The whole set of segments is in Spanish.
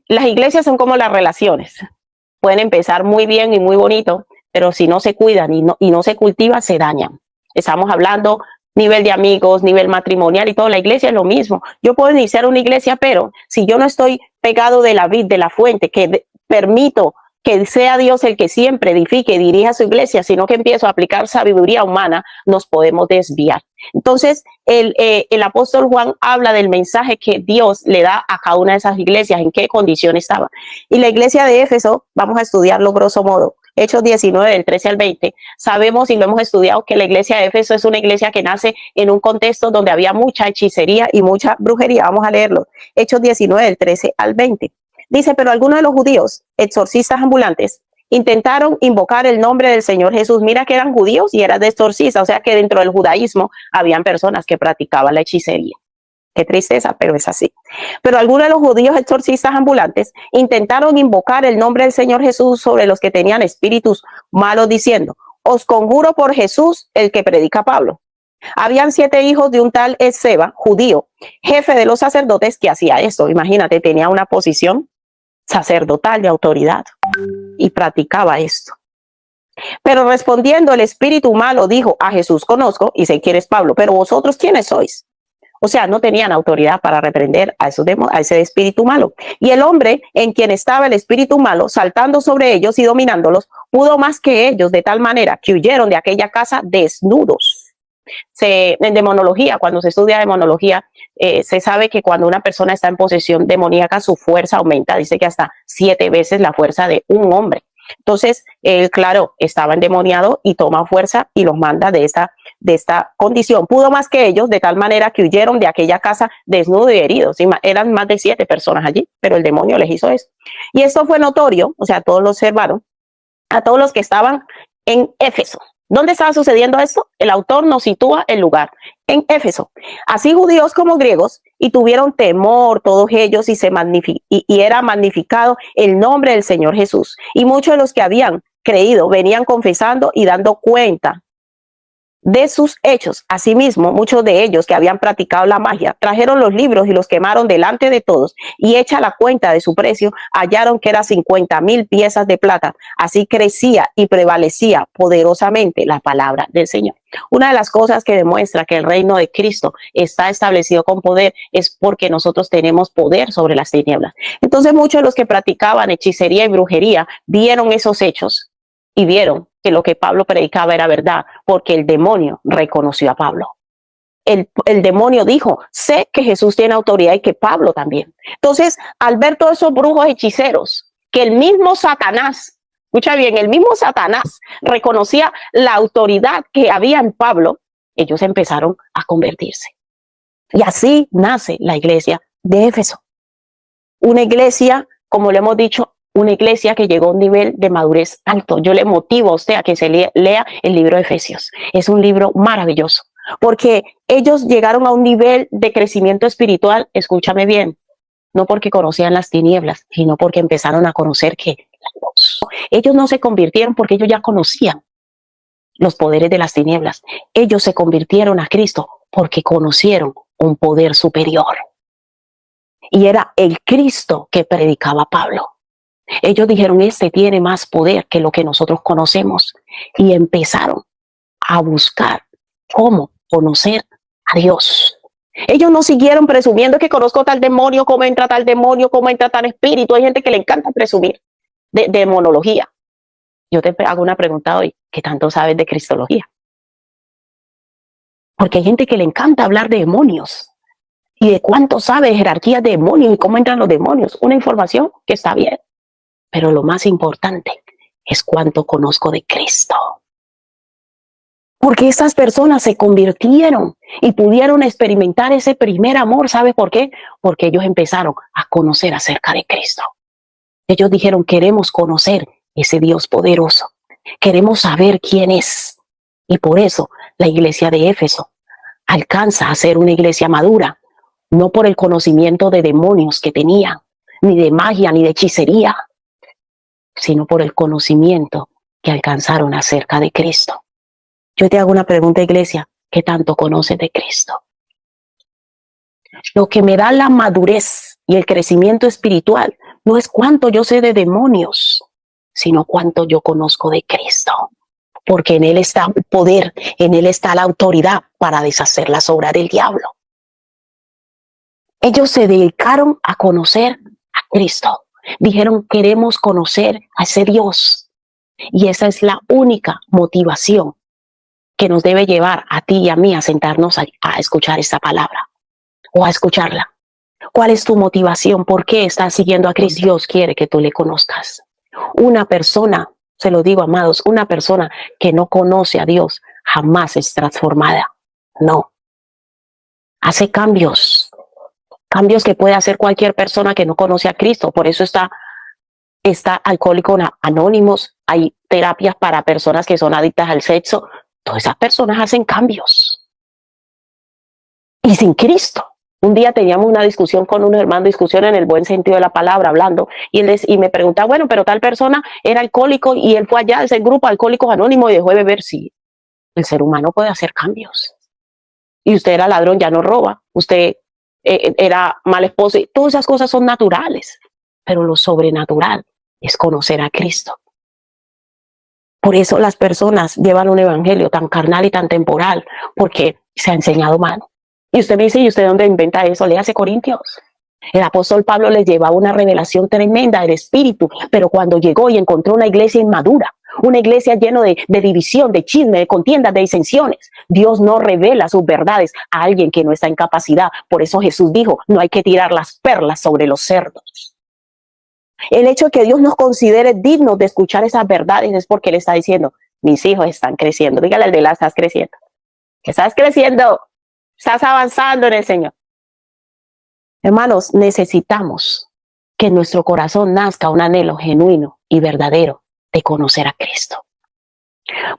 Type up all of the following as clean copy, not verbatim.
Las iglesias son como las relaciones. Pueden empezar muy bien y muy bonito, pero si no se cuidan y no se cultivan, se dañan. Estamos hablando nivel de amigos, nivel matrimonial y todo. La iglesia es lo mismo. Yo puedo iniciar una iglesia, pero si yo no estoy pegado de la vid, de la fuente, que permito que sea Dios el que siempre edifique y dirija su iglesia, sino que empiezo a aplicar sabiduría humana, nos podemos desviar. Entonces, el apóstol Juan habla del mensaje que Dios le da a cada una de esas iglesias, en qué condición estaba. Y la iglesia de Éfeso, vamos a estudiarlo grosso modo, Hechos 19, del 13 al 20, sabemos y lo hemos estudiado que la iglesia de Éfeso es una iglesia que nace en un contexto donde había mucha hechicería y mucha brujería. Vamos a leerlo. Hechos 19, del 13 al 20. Dice, pero algunos de los judíos, exorcistas ambulantes, intentaron invocar el nombre del Señor Jesús. Mira que eran judíos y eran de exorcistas, o sea que dentro del judaísmo habían personas que practicaban la hechicería. Qué tristeza, pero es así. Pero algunos de los judíos exorcistas ambulantes intentaron invocar el nombre del Señor Jesús sobre los que tenían espíritus malos, diciendo, os conjuro por Jesús, el que predica Pablo. Habían 7 hijos de un tal Esceva, judío, jefe de los sacerdotes, que hacía esto. Imagínate, tenía una posición sacerdotal de autoridad y practicaba esto. Pero respondiendo el espíritu malo dijo, a Jesús conozco y sé quién es Pablo, pero vosotros ¿quiénes sois? O sea, no tenían autoridad para reprender a ese espíritu malo. Y el hombre en quien estaba el espíritu malo, saltando sobre ellos y dominándolos, pudo más que ellos, de tal manera que huyeron de aquella casa desnudos. En demonología, cuando se estudia demonología, se sabe que cuando una persona está en posesión demoníaca, su fuerza aumenta, dice que hasta 7 veces la fuerza de un hombre. Entonces, él, claro, estaba endemoniado y toma fuerza y los manda de esta condición. Pudo más que ellos, de tal manera que huyeron de aquella casa desnudos y heridos. Eran más de 7 personas allí, pero el demonio les hizo eso. Y esto fue notorio, o sea, todos lo observaron, a todos los que estaban en Éfeso. ¿Dónde estaba sucediendo esto? El autor nos sitúa el lugar, en Éfeso. Así judíos como griegos, y tuvieron temor todos ellos, y era magnificado el nombre del Señor Jesús. Y muchos de los que habían creído venían confesando y dando cuenta de sus hechos. Asimismo, muchos de ellos que habían practicado la magia trajeron los libros y los quemaron delante de todos, y hecha la cuenta de su precio, hallaron que era 50,000 piezas de plata. Así crecía y prevalecía poderosamente la palabra del Señor. Una de las cosas que demuestra que el reino de Cristo está establecido con poder es porque nosotros tenemos poder sobre las tinieblas. Entonces muchos de los que practicaban hechicería y brujería vieron esos hechos y vieron que lo que Pablo predicaba era verdad, porque el demonio reconoció a Pablo. El demonio dijo, sé que Jesús tiene autoridad y que Pablo también. Entonces, al ver todos esos brujos hechiceros, que el mismo Satanás, escucha bien, el mismo Satanás reconocía la autoridad que había en Pablo, ellos empezaron a convertirse. Y así nace la iglesia de Éfeso. Una iglesia, como le hemos dicho, una iglesia que llegó a un nivel de madurez alto. Yo le motivo a usted a que se lea el libro de Efesios. Es un libro maravilloso, porque ellos llegaron a un nivel de crecimiento espiritual, escúchame bien, no porque conocían las tinieblas, sino porque empezaron a conocer que la luz. Ellos no se convirtieron porque ellos ya conocían los poderes de las tinieblas. Ellos se convirtieron a Cristo porque conocieron un poder superior. Y era el Cristo que predicaba Pablo. Ellos dijeron, este tiene más poder que lo que nosotros conocemos. Y empezaron a buscar cómo conocer a Dios. Ellos no siguieron presumiendo que conozco tal demonio, cómo entra tal demonio, cómo entra tal espíritu. Hay gente que le encanta presumir de demonología. Yo te hago una pregunta hoy, ¿qué tanto sabes de cristología? Porque hay gente que le encanta hablar de demonios y de cuánto sabe de jerarquías de demonios y cómo entran los demonios. Una información que está bien. Pero lo más importante es cuánto conozco de Cristo. Porque estas personas se convirtieron y pudieron experimentar ese primer amor. ¿Sabe por qué? Porque ellos empezaron a conocer acerca de Cristo. Ellos dijeron, queremos conocer ese Dios poderoso. Queremos saber quién es. Y por eso la iglesia de Éfeso alcanza a ser una iglesia madura. No por el conocimiento de demonios que tenían, ni de magia, ni de hechicería, sino por el conocimiento que alcanzaron acerca de Cristo. Yo te hago una pregunta, iglesia, ¿qué tanto conoces de Cristo? Lo que me da la madurez y el crecimiento espiritual no es cuánto yo sé de demonios, sino cuánto yo conozco de Cristo. Porque en Él está el poder, en Él está la autoridad para deshacer las obras del diablo. Ellos se dedicaron a conocer a Cristo. Dijeron, queremos conocer a ese Dios. Y esa es la única motivación que nos debe llevar a ti y a mí a sentarnos a escuchar esta palabra o a escucharla. ¿Cuál es tu motivación? ¿Por qué estás siguiendo a Cristo? Dios quiere que tú le conozcas. Una persona, se lo digo, amados, una persona que no conoce a Dios jamás es transformada. No. Hace cambios que puede hacer cualquier persona que no conoce a Cristo. Por eso está Alcohólicos Anónimos, hay terapias para personas que son adictas al sexo. Todas esas personas hacen cambios. Y sin Cristo. Un día teníamos una discusión con un hermano, discusión en el buen sentido de la palabra, hablando, y me preguntaba, bueno, pero tal persona era alcohólico y él fue allá a ese grupo Alcohólicos Anónimos y dejó de beber. Sí, el ser humano puede hacer cambios. Y usted era ladrón, ya no roba. Usted era mal esposo. Y todas esas cosas son naturales. Pero lo sobrenatural es conocer a Cristo. Por eso las personas llevan un evangelio tan carnal y tan temporal, porque se ha enseñado mal. Y usted me dice, ¿y usted dónde inventa eso? Léase Corintios. El apóstol Pablo les llevaba una revelación tremenda del Espíritu, pero cuando llegó y encontró una iglesia inmadura, una iglesia llena de división, de chisme, de contiendas, de disensiones, Dios no revela sus verdades a alguien que no está en capacidad. Por eso Jesús dijo, no hay que tirar las perlas sobre los cerdos. El hecho de que Dios nos considere dignos de escuchar esas verdades es porque Él está diciendo, mis hijos están creciendo. Dígale al de la, estás creciendo. Estás creciendo. Estás avanzando en el Señor. Hermanos, necesitamos que en nuestro corazón nazca un anhelo genuino y verdadero de conocer a Cristo.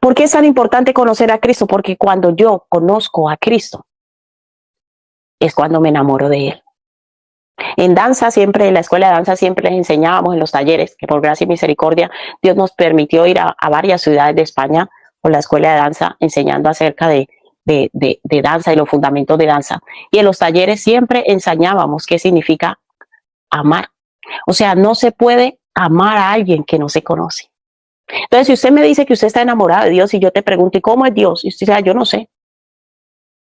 ¿Por qué es tan importante conocer a Cristo? Porque cuando yo conozco a Cristo, es cuando me enamoro de Él. En danza siempre, en la escuela de danza siempre les enseñábamos en los talleres, que por gracia y misericordia Dios nos permitió ir a varias ciudades de España por la escuela de danza enseñando acerca de danza y los fundamentos de danza. Y en los talleres siempre enseñábamos qué significa amar. O sea, no se puede amar a alguien que no se conoce. Entonces, si usted me dice que usted está enamorado de Dios y yo te pregunto, ¿y cómo es Dios? Y usted dice, yo no sé.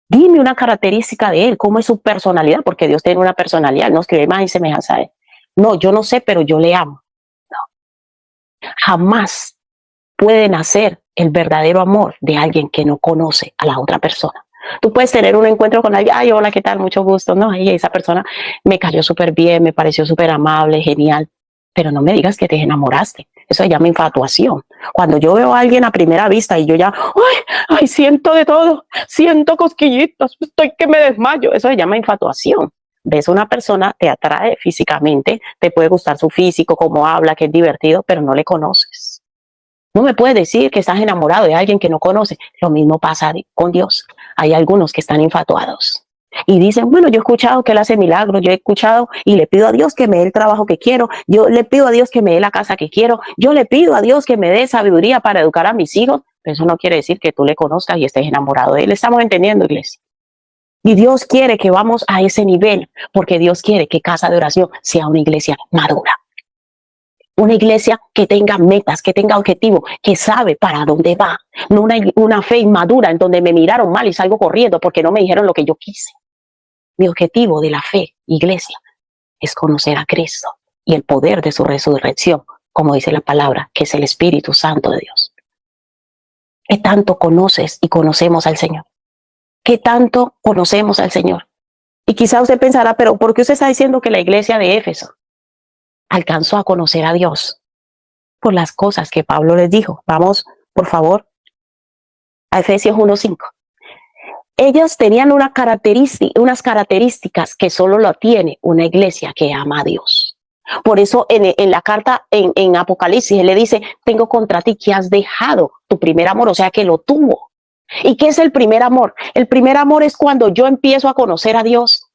Dime una característica de Él, cómo es su personalidad, porque Dios tiene una personalidad, nos creó imagen y semejanza a Él. No, yo no sé, pero yo le amo. No. Jamás puede nacer el verdadero amor de alguien que no conoce a la otra persona. Tú puedes tener un encuentro con alguien, ay, hola, ¿qué tal? Mucho gusto, ¿no? Y esa persona me cayó súper bien, me pareció súper amable, genial, pero no me digas que te enamoraste. Eso se llama infatuación. Cuando yo veo a alguien a primera vista y yo ya, ay, siento de todo, siento cosquillitos, estoy que me desmayo, eso se llama infatuación. Ves a una persona, te atrae físicamente, te puede gustar su físico, cómo habla, que es divertido, pero no le conoces. No me puedes decir que estás enamorado de alguien que no conoce. Lo mismo pasa con Dios. Hay algunos que están infatuados y dicen, bueno, yo he escuchado que Él hace milagros, yo he escuchado y le pido a Dios que me dé el trabajo que quiero, yo le pido a Dios que me dé la casa que quiero, yo le pido a Dios que me dé sabiduría para educar a mis hijos. Pero eso no quiere decir que tú le conozcas y estés enamorado de Él. ¿Estamos entendiendo, iglesia? Y Dios quiere que vamos a ese nivel, porque Dios quiere que Casa de Oración sea una iglesia madura. Una iglesia que tenga metas, que tenga objetivos, que sabe para dónde va. No una fe inmadura en donde me miraron mal y salgo corriendo porque no me dijeron lo que yo quise. Mi objetivo de la fe, iglesia, es conocer a Cristo y el poder de su resurrección, como dice la palabra, que es el Espíritu Santo de Dios. ¿Qué tanto conoces y conocemos al Señor? ¿Qué tanto conocemos al Señor? Y quizá usted pensará, pero ¿por qué usted está diciendo que la iglesia de Éfeso alcanzó a conocer a Dios? Por las cosas que Pablo les dijo. Vamos, por favor, a Efesios 1:5. Ellos tenían unas características que solo lo tiene una iglesia que ama a Dios. Por eso en la carta en Apocalipsis, él le dice, tengo contra ti que has dejado tu primer amor, o sea que lo tuvo. ¿Y qué es el primer amor? El primer amor es cuando yo empiezo a conocer a Dios.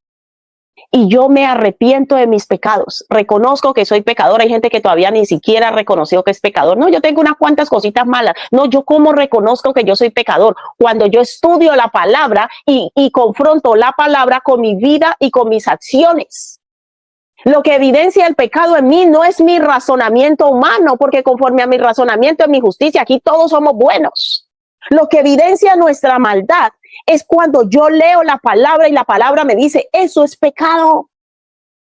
y yo me arrepiento de mis pecados. Reconozco que soy pecador. Hay gente que todavía ni siquiera reconoció que es pecador. No, yo tengo unas cuantas cositas malas. No, yo cómo reconozco que yo soy pecador. Cuando yo estudio la palabra y confronto la palabra con mi vida y con mis acciones. Lo que evidencia el pecado en mí no es mi razonamiento humano, porque conforme a mi razonamiento, en mi justicia, aquí todos somos buenos. Lo que evidencia nuestra maldad es cuando yo leo la palabra y la palabra me dice, eso es pecado.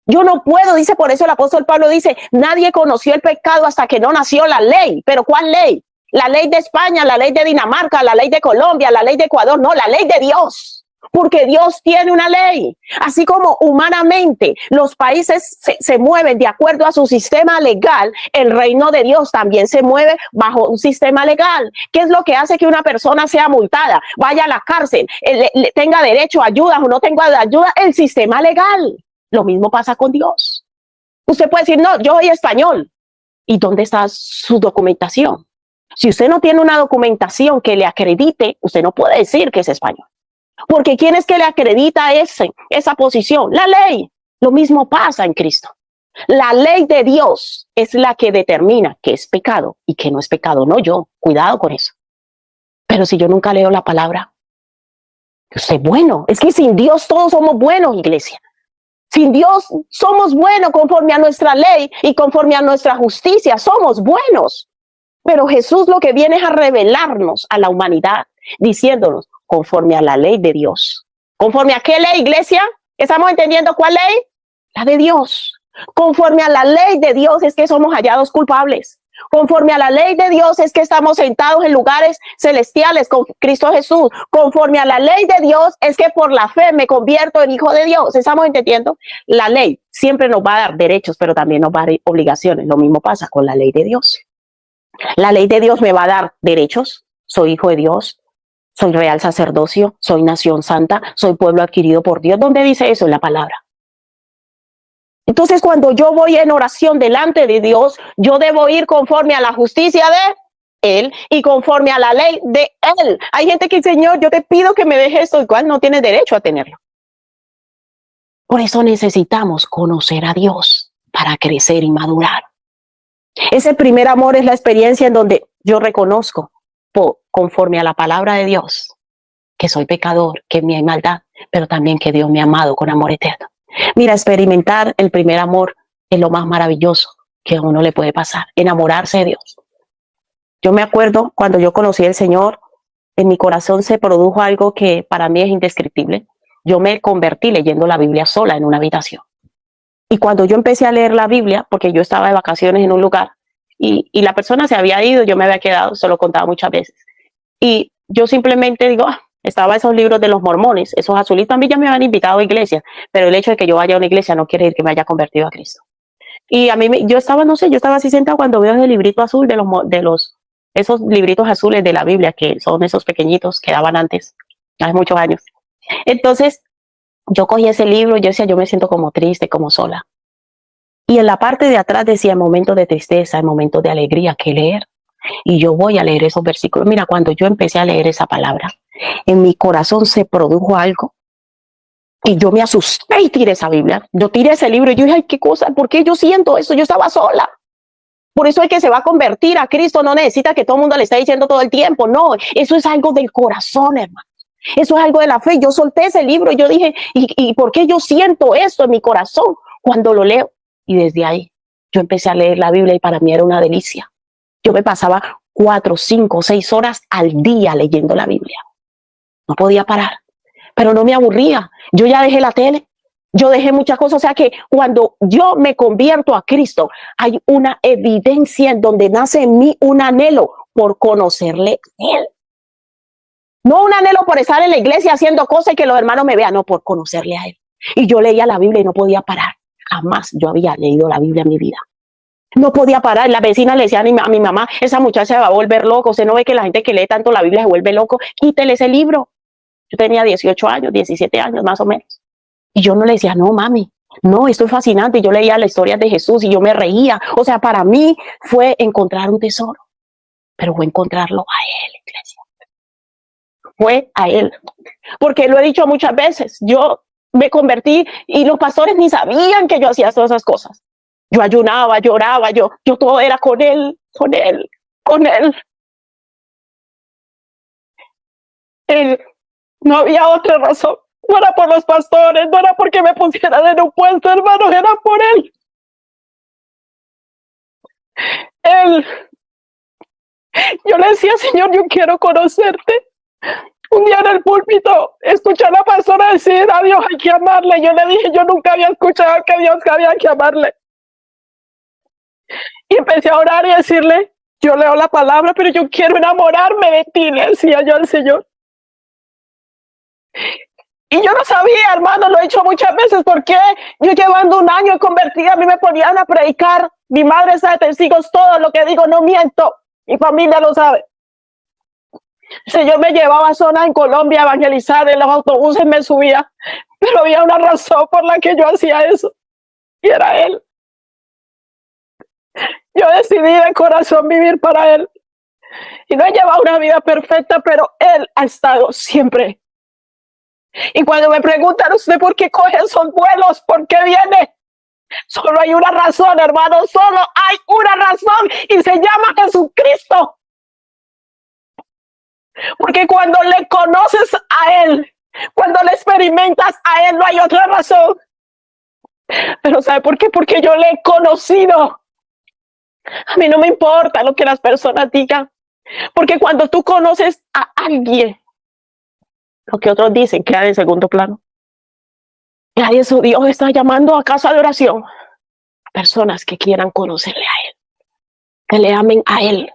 Yo no puedo, dice, por eso el apóstol Pablo dice, nadie conoció el pecado hasta que no nació la ley. ¿Pero cuál ley? La ley de España, la ley de Dinamarca, la ley de Colombia, la ley de Ecuador. No, la ley de Dios. Porque Dios tiene una ley. Así como humanamente los países se mueven de acuerdo a su sistema legal, el reino de Dios también se mueve bajo un sistema legal. ¿Qué es lo que hace que una persona sea multada, vaya a la cárcel, tenga derecho a ayuda o no tenga ayuda? El sistema legal. Lo mismo pasa con Dios. Usted puede decir, no, yo soy español. ¿Y dónde está su documentación? Si usted no tiene una documentación que le acredite, usted no puede decir que es español. Porque ¿quién es que le acredita esa posición? La ley. Lo mismo pasa en Cristo. La ley de Dios es la que determina qué es pecado y qué no es pecado, no yo. Cuidado con eso. Pero si yo nunca leo la palabra, yo soy bueno. Es que sin Dios todos somos buenos, iglesia. Sin Dios somos buenos conforme a nuestra ley y conforme a nuestra justicia. Somos buenos. Pero Jesús lo que viene es a revelarnos a la humanidad, diciéndonos, conforme a la ley de Dios. ¿Conforme a qué ley, iglesia? ¿Estamos entendiendo cuál ley? La de Dios. Conforme a la ley de Dios es que somos hallados culpables. Conforme a la ley de Dios es que estamos sentados en lugares celestiales con Cristo Jesús. Conforme a la ley de Dios es que por la fe me convierto en hijo de Dios. ¿Estamos entendiendo? La ley siempre nos va a dar derechos, pero también nos va a dar obligaciones. Lo mismo pasa con la ley de Dios. La ley de Dios me va a dar derechos. Soy hijo de Dios. Soy real sacerdocio, soy nación santa, soy pueblo adquirido por Dios. ¿Dónde dice eso? En la palabra. Entonces, cuando yo voy en oración delante de Dios, yo debo ir conforme a la justicia de Él y conforme a la ley de Él. Hay gente que dice, Señor, yo te pido que me dejes esto, igual no tiene derecho a tenerlo. Por eso necesitamos conocer a Dios para crecer y madurar. Ese primer amor es la experiencia en donde yo reconozco conforme a la palabra de Dios, que soy pecador, que en mí hay maldad, pero también que Dios me ha amado con amor eterno. Mira, experimentar el primer amor es lo más maravilloso que a uno le puede pasar, enamorarse de Dios. Yo me acuerdo cuando yo conocí al Señor, en mi corazón se produjo algo que para mí es indescriptible. Yo me convertí leyendo la Biblia sola en una habitación. Y cuando yo empecé a leer la Biblia, porque yo estaba de vacaciones en un lugar, y la persona se había ido, yo me había quedado, se lo contaba muchas veces. Y yo simplemente digo, estaba esos libros de los mormones, esos azulitos, a mí ya me habían invitado a iglesias, pero el hecho de que yo vaya a una iglesia no quiere decir que me haya convertido a Cristo. Y a mí, yo estaba, no sé, yo estaba así sentada cuando veo ese librito azul esos libritos azules de la Biblia, que son esos pequeñitos que daban antes, hace muchos años. Entonces, yo cogí ese libro y yo decía, yo me siento como triste, como sola. Y en la parte de atrás decía momentos de tristeza, momentos de alegría que leer. Y yo voy a leer esos versículos. Mira, cuando yo empecé a leer esa palabra, en mi corazón se produjo algo. Y yo me asusté y tiré esa Biblia. Yo tiré ese libro y yo dije, ay, qué cosa, ¿por qué yo siento eso? Yo estaba sola. Por eso el que se va a convertir a Cristo no necesita que todo el mundo le esté diciendo todo el tiempo. No, eso es algo del corazón, hermano. Eso es algo de la fe. Yo solté ese libro y yo dije, ¿y por qué yo siento esto en mi corazón cuando lo leo? Y desde ahí yo empecé a leer la Biblia y para mí era una delicia. Yo me pasaba 4, 5, 6 horas al día leyendo la Biblia. No podía parar, pero no me aburría. Yo ya dejé la tele, yo dejé muchas cosas. O sea que cuando yo me convierto a Cristo, hay una evidencia en donde nace en mí un anhelo por conocerle a Él. No un anhelo por estar en la iglesia haciendo cosas y que los hermanos me vean, no, por conocerle a Él. Y yo leía la Biblia y no podía parar. Jamás yo había leído la Biblia en mi vida. No podía parar. La vecina le decía a mi mamá, esa muchacha se va a volver loco. Usted no ve que la gente que lee tanto la Biblia se vuelve loco. Quítele ese libro. Yo tenía 18 años, 17 años más o menos. Y yo no le decía, no, mami, no, esto es fascinante. Yo leía la historia de Jesús y yo me reía. O sea, para mí fue encontrar un tesoro. Pero fue encontrarlo a Él, iglesia. Fue a Él. Porque lo he dicho muchas veces. Yo me convertí y los pastores ni sabían que yo hacía todas esas cosas. Yo ayunaba, lloraba, yo todo era con él, con él, con él. Él, no había otra razón. No era por los pastores, no era porque me pusieran en un puesto, hermanos, era por él. Él, yo le decía, Señor, yo quiero conocerte. Un día en el púlpito escuché a la pastora decir, a Dios hay que amarle. Yo le dije, yo nunca había escuchado que Dios había que amarle. Y empecé a orar y a decirle, yo leo la palabra, pero yo quiero enamorarme de ti, le decía yo al Señor. Y yo no sabía, hermano, lo he hecho muchas veces, porque yo llevando un año convertida, a mí me ponían a predicar. Mi madre está de testigos, todo lo que digo no miento. Mi familia lo sabe. El Señor me llevaba a zonas en Colombia a evangelizar, en los autobuses me subía, pero había una razón por la que yo hacía eso, y era Él. Yo decidí de corazón vivir para Él, y no he llevado una vida perfecta, pero Él ha estado siempre. Y cuando me preguntan, ¿usted por qué coge esos vuelos? ¿Por qué viene? Solo hay una razón, hermano, solo hay una razón, y se llama Jesucristo. Porque cuando le conoces a Él, cuando le experimentas a Él, no hay otra razón. Pero ¿sabe por qué? Porque yo le he conocido. A mí no me importa lo que las personas digan. Porque cuando tú conoces a alguien, lo que otros dicen queda en segundo plano. Y eso Dios está llamando a casa de oración a personas que quieran conocerle a Él, que le amen a Él,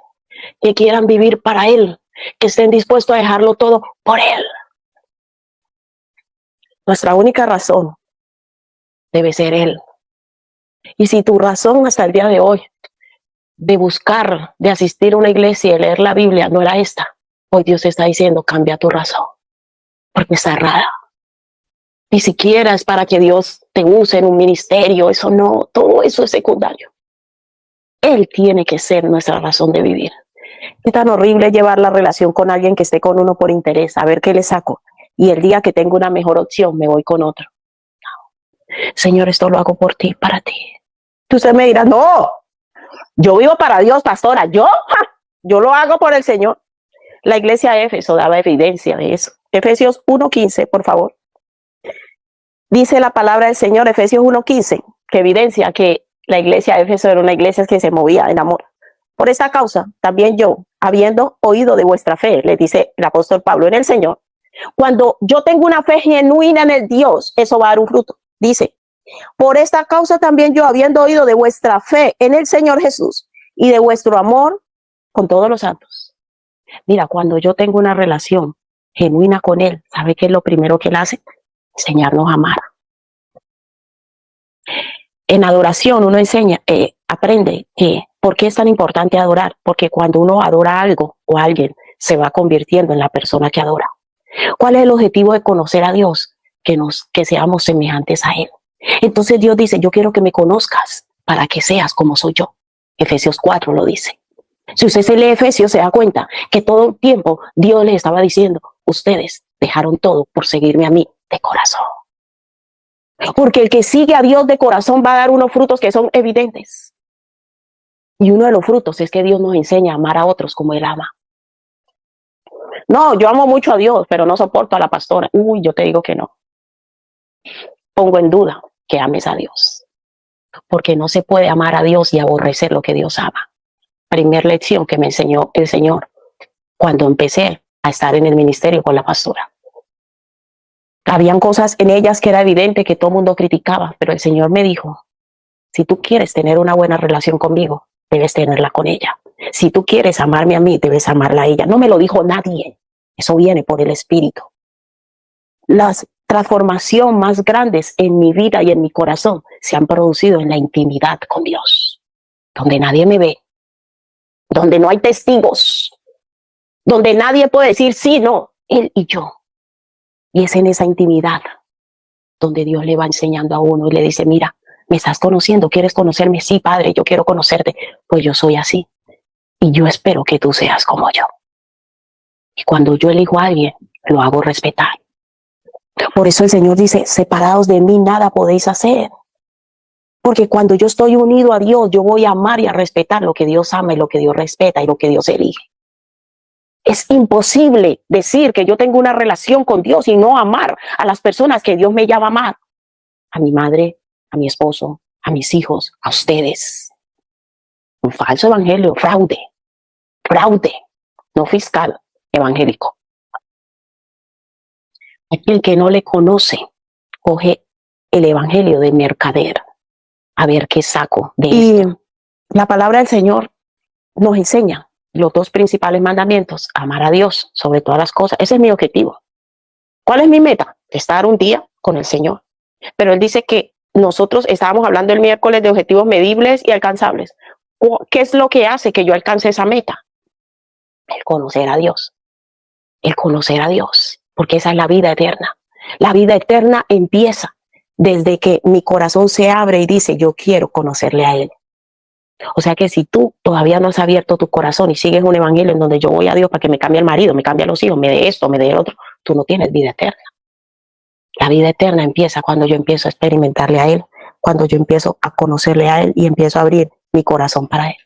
que quieran vivir para Él, que estén dispuestos a dejarlo todo por Él. Nuestra única razón debe ser Él. Y si tu razón hasta el día de hoy de buscar, de asistir a una iglesia y leer la Biblia no era esta, hoy Dios está diciendo, cambia tu razón, porque está errada. Ni siquiera es para que Dios te use en un ministerio, eso no, todo eso es secundario. Él tiene que ser nuestra razón de vivir. Es tan horrible llevar la relación con alguien que esté con uno por interés, a ver qué le saco, y el día que tengo una mejor opción me voy con otro. No. Señor, esto lo hago por ti, para ti. Usted me dirá, no, yo vivo para Dios, pastora, yo lo hago por el Señor. La iglesia de Éfeso daba evidencia de eso. Efesios 1:15, por favor. Dice la palabra del Señor, Efesios 1:15, que evidencia que la iglesia de Éfeso era una iglesia que se movía en amor. Por esta causa, también yo, habiendo oído de vuestra fe, le dice el apóstol Pablo en el Señor, cuando yo tengo una fe genuina en el Dios, eso va a dar un fruto. Dice, por esta causa también yo, habiendo oído de vuestra fe en el Señor Jesús y de vuestro amor con todos los santos. Mira, cuando yo tengo una relación genuina con Él, ¿sabe qué es lo primero que Él hace? Enseñarnos a amar. En adoración uno aprende que ¿por qué es tan importante adorar? Porque cuando uno adora algo o a alguien, se va convirtiendo en la persona que adora. ¿Cuál es el objetivo de conocer a Dios? Que seamos semejantes a Él. Entonces Dios dice, yo quiero que me conozcas para que seas como soy yo. Efesios 4 lo dice. Si usted se lee Efesios, se da cuenta que todo el tiempo Dios les estaba diciendo, ustedes dejaron todo por seguirme a mí de corazón. Porque el que sigue a Dios de corazón va a dar unos frutos que son evidentes. Y uno de los frutos es que Dios nos enseña a amar a otros como Él ama. No, yo amo mucho a Dios, pero no soporto a la pastora. Uy, yo te digo que no. Pongo en duda que ames a Dios. Porque no se puede amar a Dios y aborrecer lo que Dios ama. Primera lección que me enseñó el Señor cuando empecé a estar en el ministerio con la pastora. Habían cosas en ellas que era evidente que todo el mundo criticaba, pero el Señor me dijo, si tú quieres tener una buena relación conmigo, debes tenerla con ella. Si tú quieres amarme a mí, debes amarla a ella. No me lo dijo nadie. Eso viene por el Espíritu. Las transformaciones más grandes en mi vida y en mi corazón se han producido en la intimidad con Dios, donde nadie me ve, donde no hay testigos, donde nadie puede decir sí, no, Él y yo. Y es en esa intimidad donde Dios le va enseñando a uno y le dice, mira, ¿me estás conociendo? ¿Quieres conocerme? Sí, Padre, yo quiero conocerte. Pues yo soy así. Y yo espero que tú seas como yo. Y cuando yo elijo a alguien, lo hago respetar. Por eso el Señor dice, separados de mí nada podéis hacer. Porque cuando yo estoy unido a Dios, yo voy a amar y a respetar lo que Dios ama y lo que Dios respeta y lo que Dios elige. Es imposible decir que yo tengo una relación con Dios y no amar a las personas que Dios me llama a amar. A mi madre, a mi esposo, a mis hijos, a ustedes. Un falso evangelio, fraude, no fiscal, evangélico. Aquel que no le conoce, coge el evangelio de mercader, a ver qué saco de esto. Y la palabra del Señor nos enseña los dos principales mandamientos: amar a Dios sobre todas las cosas. Ese es mi objetivo. ¿Cuál es mi meta? Estar un día con el Señor. Pero Él dice que nosotros estábamos hablando el miércoles de objetivos medibles y alcanzables. ¿Qué es lo que hace que yo alcance esa meta? El conocer a Dios. El conocer a Dios. Porque esa es la vida eterna. La vida eterna empieza desde que mi corazón se abre y dice, yo quiero conocerle a Él. O sea que si tú todavía no has abierto tu corazón y sigues un evangelio en donde yo voy a Dios para que me cambie el marido, me cambie los hijos, me dé esto, me dé el otro, tú no tienes vida eterna. La vida eterna empieza cuando yo empiezo a experimentarle a Él, cuando yo empiezo a conocerle a Él y empiezo a abrir mi corazón para Él.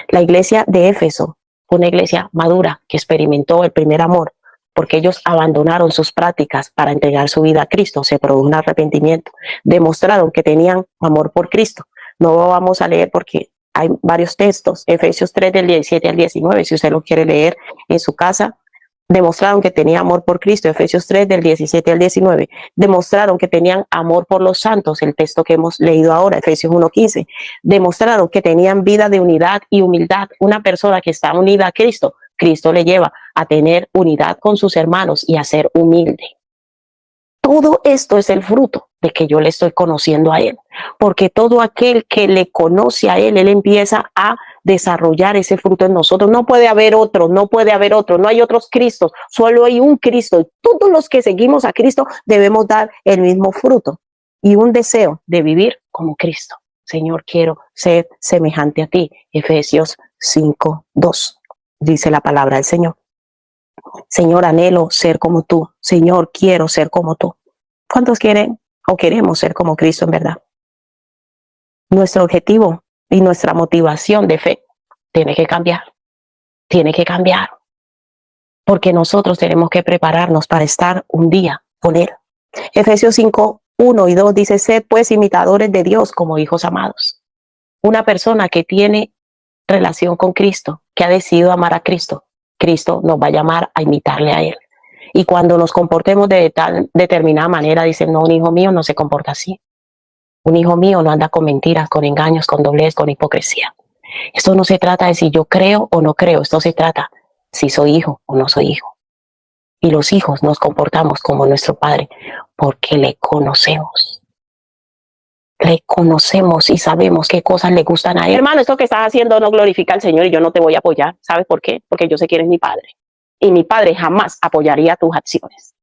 La iglesia de Éfeso fue una iglesia madura que experimentó el primer amor, porque ellos abandonaron sus prácticas para entregar su vida a Cristo. Se produjo un arrepentimiento. Demostraron que tenían amor por Cristo. No vamos a leer porque hay varios textos. Efesios 3 del 17 al 19, si usted lo quiere leer en su casa. Demostraron que tenían amor por Cristo. Efesios 3 del 17 al 19. Demostraron que tenían amor por los santos, el texto que hemos leído ahora, Efesios 1:15. Demostraron que tenían vida de unidad y humildad. Una persona que está unida a Cristo, Cristo le lleva a tener unidad con sus hermanos y a ser humilde. Todo esto es el fruto de que yo le estoy conociendo a Él, porque todo aquel que le conoce a Él, Él empieza a desarrollar ese fruto en nosotros. No puede haber otro, no hay otros Cristos, solo hay un Cristo. Y todos los que seguimos a Cristo debemos dar el mismo fruto y un deseo de vivir como Cristo. Señor, quiero ser semejante a ti. Efesios 5:2, dice la palabra del Señor. Señor, anhelo ser como tú. Señor, quiero ser como tú. ¿Cuántos quieren o queremos ser como Cristo en verdad? Nuestro objetivo y nuestra motivación de fe tiene que cambiar. Tiene que cambiar. Porque nosotros tenemos que prepararnos para estar un día con Él. Efesios 5:1 y 2 dice, sed pues imitadores de Dios como hijos amados. Una persona que tiene relación con Cristo, que ha decidido amar a Cristo, Cristo nos va a llamar a imitarle a Él. Y cuando nos comportemos de tal determinada manera, dicen, no, un hijo mío no se comporta así. Un hijo mío no anda con mentiras, con engaños, con doblez, con hipocresía. Esto no se trata de si yo creo o no creo, esto se trata si soy hijo o no soy hijo. Y los hijos nos comportamos como nuestro Padre porque le conocemos. Le conocemos y sabemos qué cosas le gustan a Él. Hermano, esto que estás haciendo no glorifica al Señor y yo no te voy a apoyar. ¿Sabes por qué? Porque yo sé que eres mi Padre. Y mi Padre jamás apoyaría tus acciones.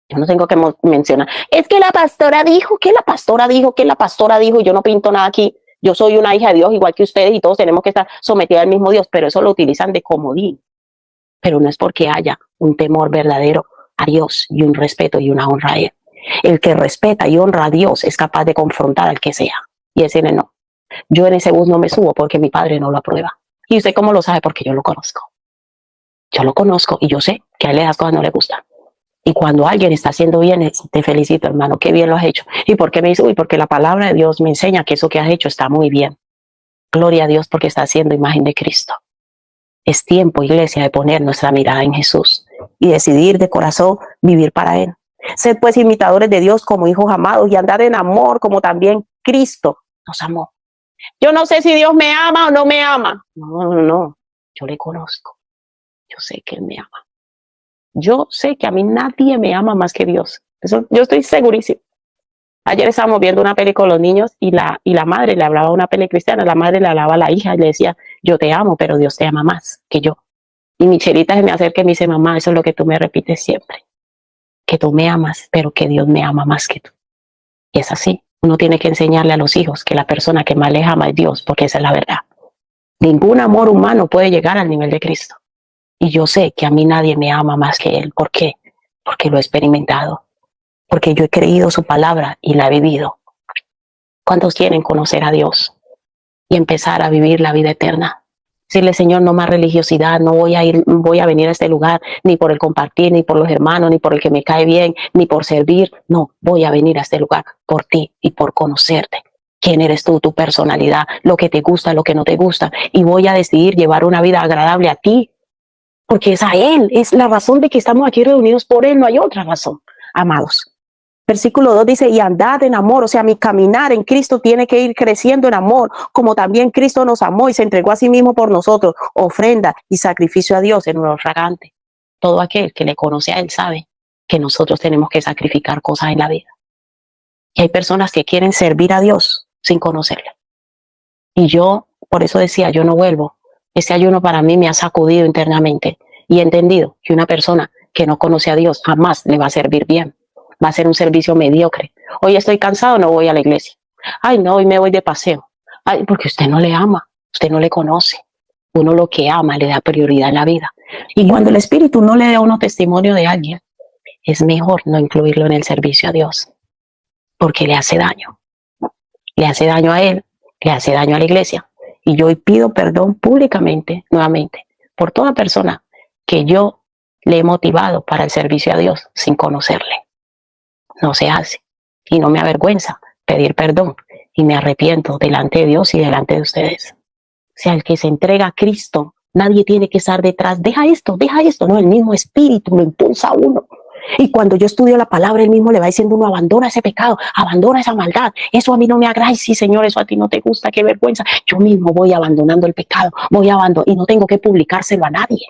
Yo no tengo que mencionar. Es que la pastora dijo, que la pastora dijo, que la pastora dijo. Yo no pinto nada aquí. Yo soy una hija de Dios igual que ustedes y todos tenemos que estar sometidos al mismo Dios. Pero eso lo utilizan de comodín. Pero no es porque haya un temor verdadero a Dios y un respeto y una honra a Él. El que respeta y honra a Dios es capaz de confrontar al que sea y decirle no. Yo en ese bus no me subo porque mi padre no lo aprueba. ¿Y usted cómo lo sabe? Porque yo lo conozco. Yo lo conozco y yo sé que a él las cosas no le gustan. Y cuando alguien está haciendo bien, te felicito, hermano, qué bien lo has hecho. ¿Y por qué me dice? Uy, porque la palabra de Dios me enseña que eso que has hecho está muy bien. Gloria a Dios porque está haciendo imagen de Cristo. Es tiempo, iglesia, de poner nuestra mirada en Jesús y decidir de corazón vivir para Él. Sed pues imitadores de Dios como hijos amados y andad en amor como también Cristo nos amó. Yo no sé si Dios me ama o no me ama. No. Yo le conozco. Yo sé que Él me ama. Yo sé que a mí nadie me ama más que Dios. Eso yo estoy segurísimo. Ayer estábamos viendo una peli con los niños y la madre le hablaba una peli cristiana. La madre le hablaba a la hija y le decía, yo te amo, pero Dios te ama más que yo. Y Michelita se me acerca y me dice, mamá, eso es lo que tú me repites siempre. Que tú me amas, pero que Dios me ama más que tú. Y es así. Uno tiene que enseñarle a los hijos que la persona que más les ama es Dios, porque esa es la verdad. Ningún amor humano puede llegar al nivel de Cristo. Y yo sé que a mí nadie me ama más que Él. ¿Por qué? Porque lo he experimentado. porque yo he creído su palabra y la he vivido. ¿Cuántos quieren conocer a Dios y empezar a vivir la vida eterna? Decirle, Señor, no más religiosidad, no voy a venir a este lugar ni por el compartir, ni por los hermanos, ni por el que me cae bien, ni por servir. No, voy a venir a este lugar por ti y por conocerte. ¿Quién eres tú, tu personalidad, lo que te gusta, lo que no te gusta? Y voy a decidir llevar una vida agradable a ti, porque es a Él, es la razón de que estamos aquí reunidos por Él, no hay otra razón, amados. Versículo 2 dice, y andad en amor, o sea, mi caminar en Cristo tiene que ir creciendo en amor, como también Cristo nos amó y se entregó a sí mismo por nosotros, ofrenda y sacrificio a Dios en olor fragante. Todo aquel que le conoce a Él sabe que nosotros tenemos que sacrificar cosas en la vida. Y hay personas que quieren servir a Dios sin conocerle. Y yo, por eso decía, yo no vuelvo. Ese ayuno para mí me ha sacudido internamente y he entendido que una persona que no conoce a Dios jamás le va a servir bien. Va a ser un servicio mediocre. Hoy estoy cansado, no voy a la iglesia. Ay, no, hoy me voy de paseo. Ay, porque usted no le ama, usted no le conoce. Uno lo que ama le da prioridad en la vida. Y cuando el Espíritu no le da a uno testimonio de alguien, es mejor no incluirlo en el servicio a Dios, porque le hace daño. Le hace daño a él, le hace daño a la iglesia. Y yo hoy pido perdón públicamente, nuevamente, por toda persona que yo le he motivado para el servicio a Dios sin conocerle. No se hace y no me avergüenza pedir perdón y me arrepiento delante de Dios y delante de ustedes. O sea, el que se entrega a Cristo, nadie tiene que estar detrás, deja esto, no, el mismo Espíritu lo impulsa a uno. Y cuando yo estudio la palabra, él mismo le va diciendo uno, abandona ese pecado, abandona esa maldad, eso a mí no me agrada. Y sí, Señor, eso a ti no te gusta, qué vergüenza. Yo mismo voy abandonando el pecado, y no tengo que publicárselo a nadie.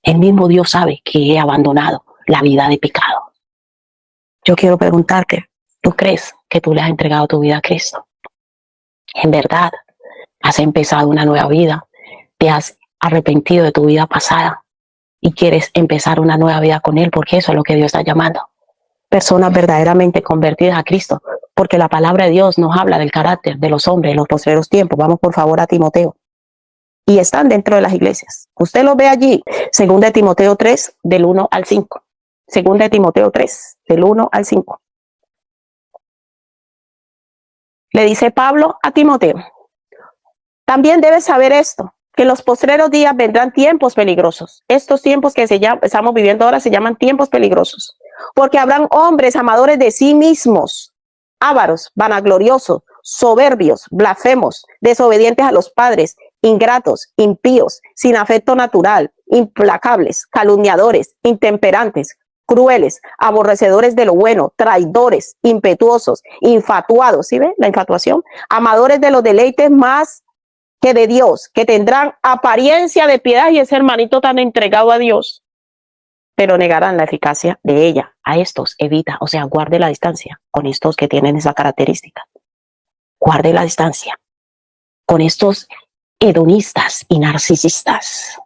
El mismo Dios sabe que he abandonado la vida de pecado. Yo quiero preguntarte, ¿tú crees que tú le has entregado tu vida a Cristo? ¿En verdad has empezado una nueva vida? ¿Te has arrepentido de tu vida pasada y quieres empezar una nueva vida con Él? Porque eso es lo que Dios está llamando. Personas verdaderamente convertidas a Cristo, porque la palabra de Dios nos habla del carácter de los hombres en los postreros tiempos. Vamos por favor a Timoteo. Y están dentro de las iglesias. Usted lo ve allí, 2 Timoteo 3, del 1 al 5. 2 Timoteo 3, del 1 al 5. Le dice Pablo a Timoteo, también debes saber esto, que en los postreros días vendrán tiempos peligrosos. Estos tiempos que estamos viviendo ahora se llaman tiempos peligrosos, porque habrán hombres amadores de sí mismos, ávaros, vanagloriosos, soberbios, blasfemos, desobedientes a los padres, ingratos, impíos, sin afecto natural, implacables, calumniadores, intemperantes, crueles, aborrecedores de lo bueno, traidores, impetuosos, infatuados, ¿sí ve la infatuación? Amadores de los deleites más que de Dios, que tendrán apariencia de piedad y ese hermanito tan entregado a Dios, pero negarán la eficacia de ella. A estos evita, o sea, guarde la distancia con estos que tienen esa característica. Guarde la distancia con estos hedonistas y narcisistas.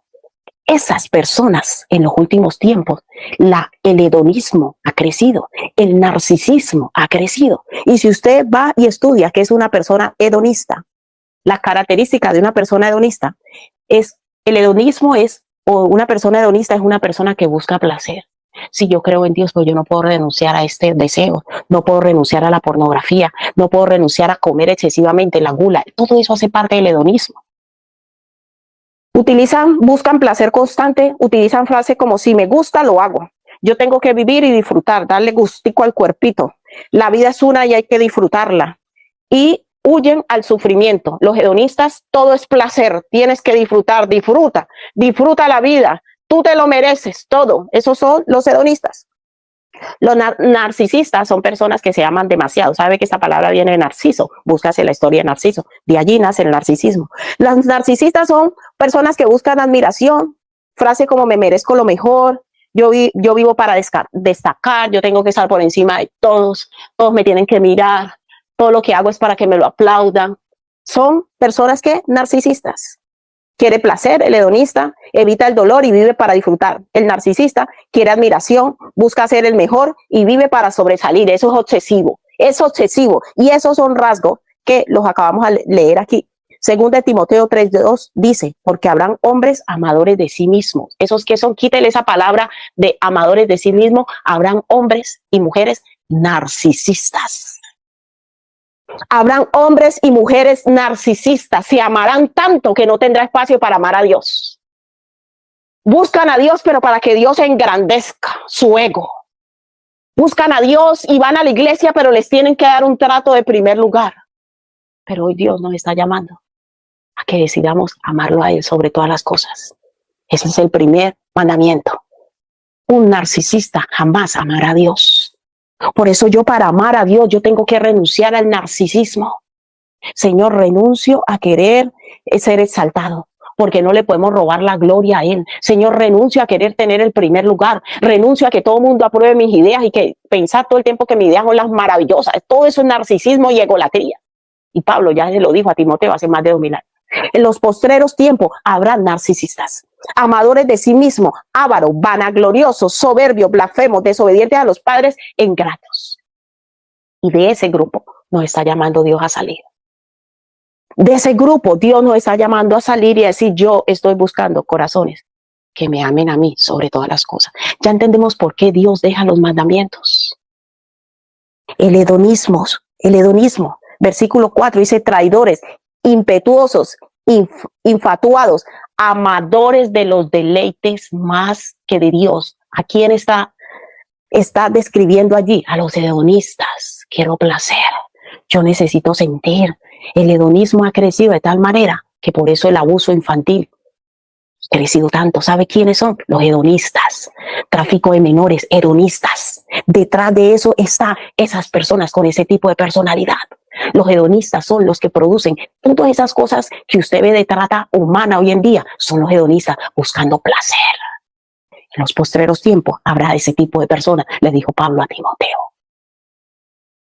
Esas personas en los últimos tiempos, el hedonismo ha crecido, el narcisismo ha crecido. Y si usted va y estudia qué es una persona hedonista, la característica de una persona hedonista es, el hedonismo es, o una persona hedonista es una persona que busca placer. Si yo creo en Dios, pues yo no puedo renunciar a este deseo, no puedo renunciar a la pornografía, no puedo renunciar a comer excesivamente, la gula. Todo eso hace parte del hedonismo. Buscan placer constante, utilizan frases como si me gusta, lo hago. Yo tengo que vivir y disfrutar, darle gustico al cuerpito. La vida es una y hay que disfrutarla. Y huyen al sufrimiento. Los hedonistas, todo es placer, tienes que disfrutar, disfruta la vida, tú te lo mereces, todo. Esos son los hedonistas. Los narcisistas son personas que se aman demasiado. Sabe que esta palabra viene de Narciso. Búscase la historia de Narciso. De allí nace el narcisismo. Los narcisistas son personas que buscan admiración. Frase como me merezco lo mejor. Yo vivo para destacar. Yo tengo que estar por encima de todos. Todos me tienen que mirar. Todo lo que hago es para que me lo aplaudan. Son personas que narcisistas. Quiere placer, el hedonista evita el dolor y vive para disfrutar. El narcisista quiere admiración, busca ser el mejor y vive para sobresalir. Eso es obsesivo, y esos son rasgos que los acabamos de leer aquí. Según de Timoteo 3:2 dice, porque habrán hombres amadores de sí mismos. Esos que son, quítele esa palabra de amadores de sí mismos, habrán hombres y mujeres narcisistas. Habrán hombres y mujeres narcisistas, se amarán tanto que no tendrá espacio para amar a Dios. Buscan a Dios, pero para que Dios engrandezca su ego. Buscan a Dios y van a la iglesia, pero les tienen que dar un trato de primer lugar. Pero hoy Dios nos está llamando a que decidamos amarlo a Él sobre todas las cosas. Ese es el primer mandamiento. Un narcisista jamás amará a Dios. Por eso yo, para amar a Dios, yo tengo que renunciar al narcisismo. Señor, renuncio a querer ser exaltado, porque no le podemos robar la gloria a Él. Señor, renuncio a querer tener el primer lugar. Renuncio a que todo el mundo apruebe mis ideas y que pensar todo el tiempo que mis ideas son las maravillosas. Todo eso es narcisismo y egolatría. Y Pablo ya se lo dijo a Timoteo hace más de 2000 años. En los postreros tiempos habrá narcisistas, amadores de sí mismos, ávaros, vanagloriosos, soberbios, blasfemos, desobedientes a los padres, ingratos. Y de ese grupo nos está llamando Dios a salir. De ese grupo Dios nos está llamando a salir y a decir, yo estoy buscando corazones que me amen a mí sobre todas las cosas. Ya entendemos por qué Dios deja los mandamientos. El hedonismo, versículo 4 dice, traidores, impetuosos, infatuados, amadores de los deleites más que de Dios. ¿A quién está describiendo allí? A los hedonistas. Quiero placer, yo necesito sentir. El hedonismo ha crecido de tal manera que por eso el abuso infantil ha crecido tanto. ¿Sabe quiénes son? Los hedonistas. Tráfico de menores, hedonistas. Detrás de eso están esas personas con ese tipo de personalidad. Los hedonistas son los que producen todas esas cosas que usted ve de trata humana hoy en día. Son los hedonistas buscando placer. En los postreros tiempos habrá ese tipo de personas, le dijo Pablo a Timoteo.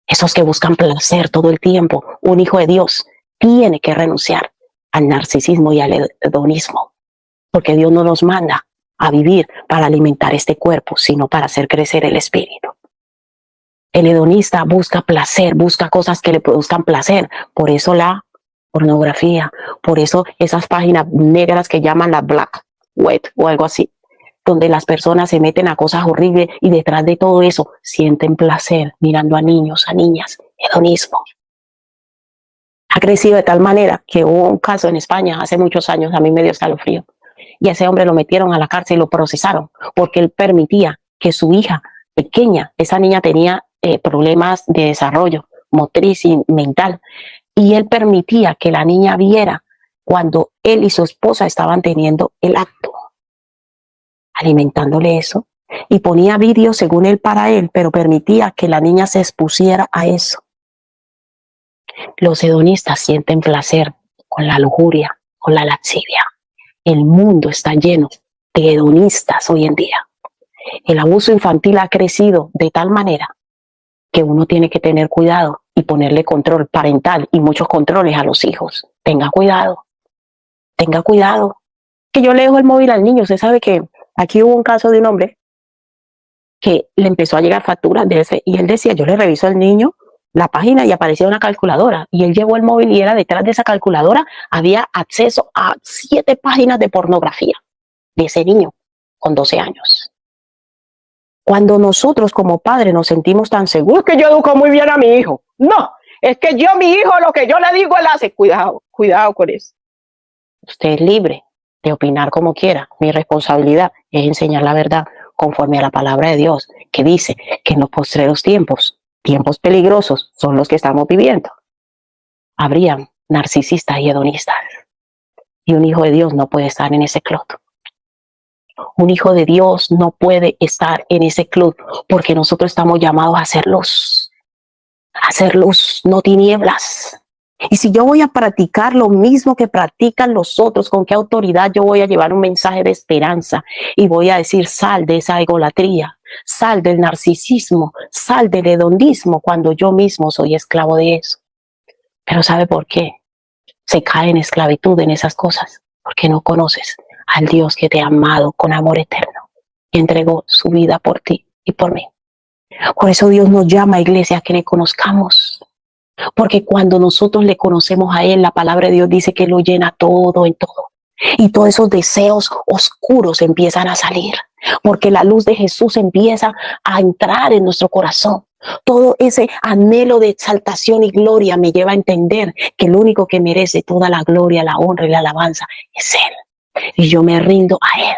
Esos que buscan placer todo el tiempo. Un hijo de Dios tiene que renunciar al narcisismo y al hedonismo, porque Dios no nos manda a vivir para alimentar este cuerpo, sino para hacer crecer el espíritu. El hedonista busca placer, busca cosas que le produzcan placer. Por eso la pornografía, por eso esas páginas negras que llaman la black web o algo así, donde las personas se meten a cosas horribles y detrás de todo eso sienten placer mirando a niños, a niñas. Hedonismo. Ha crecido de tal manera que hubo un caso en España hace muchos años, a mí me dio escalofrío, y a ese hombre lo metieron a la cárcel y lo procesaron porque él permitía que su hija pequeña, esa niña tenía problemas de desarrollo motriz y mental, y él permitía que la niña viera cuando él y su esposa estaban teniendo el acto, alimentándole eso, y ponía vídeos según él para él, pero permitía que la niña se expusiera a eso. Los hedonistas sienten placer con la lujuria, con la lascivia. El mundo está lleno de hedonistas hoy en día. El abuso infantil ha crecido de tal manera que uno tiene que tener cuidado y ponerle control parental y muchos controles a los hijos. Tenga cuidado, tenga cuidado. Que yo le dejo el móvil al niño. Usted sabe que aquí hubo un caso de un hombre que le empezó a llegar facturas de ese, y él decía, yo le reviso al niño la página y aparecía una calculadora, y él llevó el móvil y era detrás de esa calculadora había acceso a 7 páginas de pornografía de ese niño con 12 años. Cuando nosotros como padres nos sentimos tan seguros que yo educo muy bien a mi hijo, no, es que yo, mi hijo, lo que yo le digo, él hace. Cuidado, cuidado con eso. Usted es libre de opinar como quiera. Mi responsabilidad es enseñar la verdad conforme a la palabra de Dios, que dice que en los postreros tiempos peligrosos son los que estamos viviendo. Habrían narcisistas y hedonistas. Y un hijo de Dios no puede estar en ese club. Un hijo de Dios no puede estar en ese club, porque nosotros estamos llamados a hacer luz, no tinieblas. Y si yo voy a practicar lo mismo que practican los otros, ¿con qué autoridad yo voy a llevar un mensaje de esperanza? Y voy a decir, sal de esa egolatría, sal del narcisismo, sal del hedonismo, cuando yo mismo soy esclavo de eso. Pero ¿sabe por qué? Se cae en esclavitud en esas cosas, porque no conoces al Dios que te ha amado con amor eterno y entregó su vida por ti y por mí. Por eso Dios nos llama, iglesia, a que le conozcamos. Porque cuando nosotros le conocemos a Él, la palabra de Dios dice que lo llena todo en todo. Y todos esos deseos oscuros empiezan a salir, porque la luz de Jesús empieza a entrar en nuestro corazón. Todo ese anhelo de exaltación y gloria me lleva a entender que el único que merece toda la gloria, la honra y la alabanza es Él. Y yo me rindo a Él.